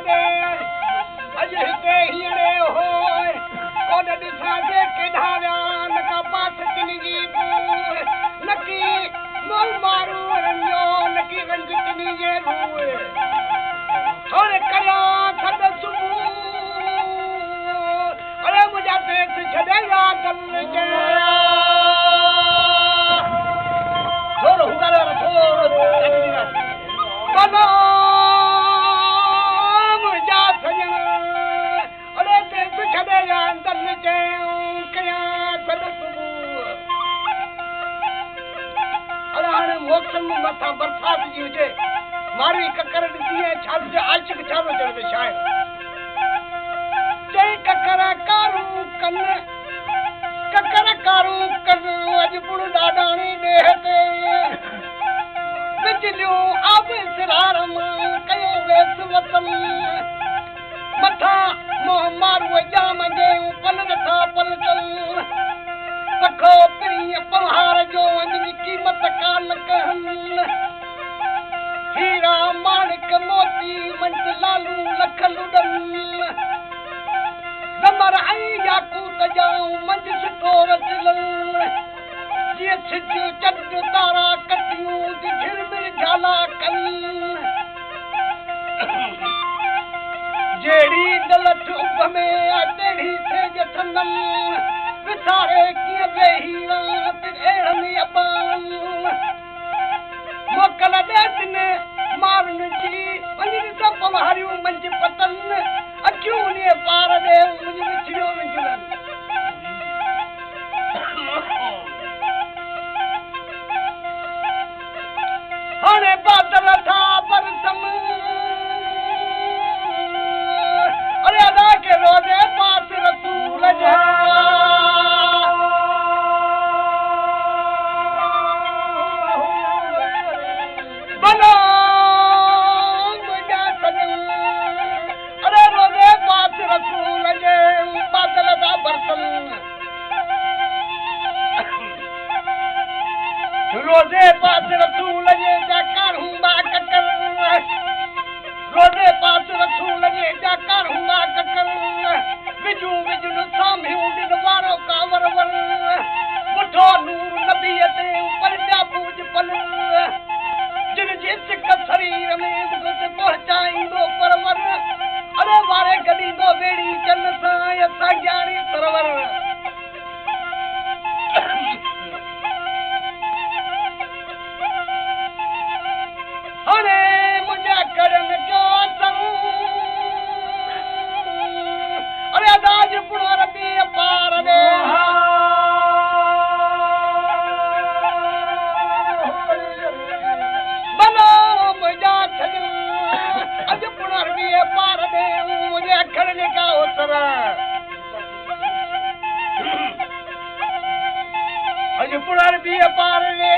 छॾे अॼु हिते हीअड़े होए कोन ॾिसां जे केॾा विया न का पास किनी बूर नकी मोह मारू रंजो नकी रंग किनी जे रूए हाणे कयां थद सुबुह अरे मुंहिंजा देश छॾे या गल जया थोरो हुगारे वारा थोरो मुंहिंजा सजण अरे देश छॾे या गल जयूं कयां थद सुबुह अरे हाणे मौसम मथां बरसात जी हुजे मारी ककर ॾिसी ऐं छाल जे आशिक छालो चढ़े शायर चई ककर कारू कन अॼु पुण ॾाढाणी ॾेह ते बिजलियूं आब सिरार मां कयो वेस वतन मथां मोह मारूअ जाम जयूं पल नथा पलटन पखो पिरी पहाड़ जो वञी क़ीमत कान कहन हीरा माणिक मोती मंझ लालू लख लुडन दमर ऐं याकूत जाऊं मंझ सुठो रचलन जीअं सिजू चंड तारा कटियूं झिरमिर झाला कनि जहिड़ी दलत उभ में तहिड़ी सेज थंदन विसारे कीअं वेही रात अहिड़नि अबान मोकल ॾेतिन मारन जी वञी ॾिसां पवारियूं मंझि पतन अखियूं उन पार ॾे मुंहिंजी विछड़ियो विझड़न हाणे बादल था बरसन अरे अदा के रोज़े पास रसूल जा बनो मुंहिंजा सजन अरे रोज़े पास रसूल जे बादल था बरसन रोज़े पास रसूल जे जाकर हूंदा ककर रोज़े पास रसूल जे जाकर हूंदा ककर विजू विजू साम्हियूं ॾिन वारो कावर वर मुठो नूर नबीअ ते पल जा पूज पल जिन जी सिक शरीर में मुख पहुचाईंदो परवर अरे वारे गॾींदो ॿेड़ी चन सां असां ॼाणी सरवर हाणे मुंहिंजा करनि जो अरे अदाज पुणो रबी पार ॾे बनो मुंहिंजा छॾ अॼु पुण रबी पार ॾे मुंहिंजे अखर जेका ओतर अॼु पुण रबी पार ॾे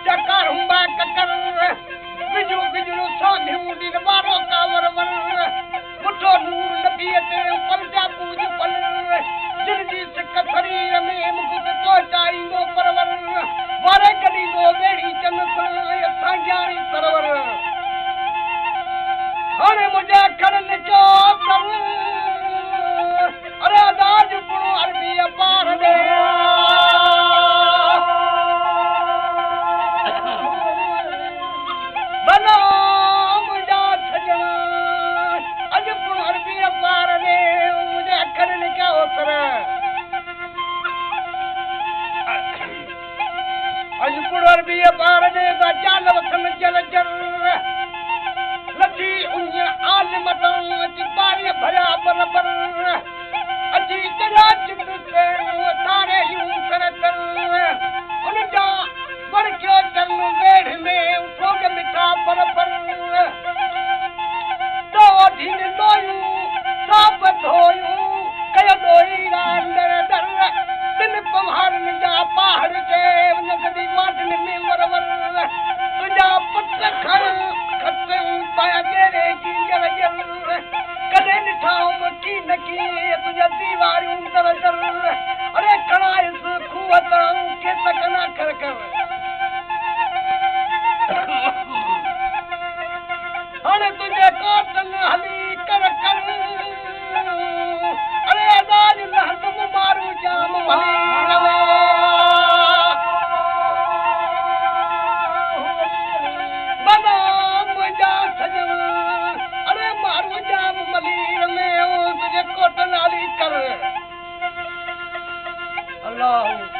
चकर हुंबा ककर विजू विजू साम्हियूं ॾिन वारो कावर वर मुठो नूर नबीअ ते पल जा पूज पल जिन जी सिक शरीर में मुख पहुचाईंदो परवर वारे गॾींदो ॿेड़ी चन सां असां ॼाणी सरवर हाणे मुंहिंजे अखरनि जो अरे अदाज पुणो अरबीअ पार ॾे बनो मुंहिंजा सजण अॼु पुण अरबीअ पार ॾे मुंहिंजे अखरनि जा ओतर अॼु पुण अरबीअ पार ॾे चाल वथन जल जल लथी उन आलिम तां अची पारीअ भरिया बराबर अची चढ़ा चित ते तारे यूं कर उन जा वड़कियो चल वेढ़ में उठो के मिठा पर तो ढीन दोयूं साप धोयूं कयो दोई रांदर दर दिन पहाड़नि जा पहाड़ के उन गदी माटन में वरवर तुंहिंजा पुट खण खतूं पाया गेरे की जल जल कॾहिं ॾिठाऊं की न की तुंहिंजा दीवारियूं दर दर अरे खणाइस खूह तां के सकना कर कर हाणे तुंहिंजे कोटनि हली अल्लाह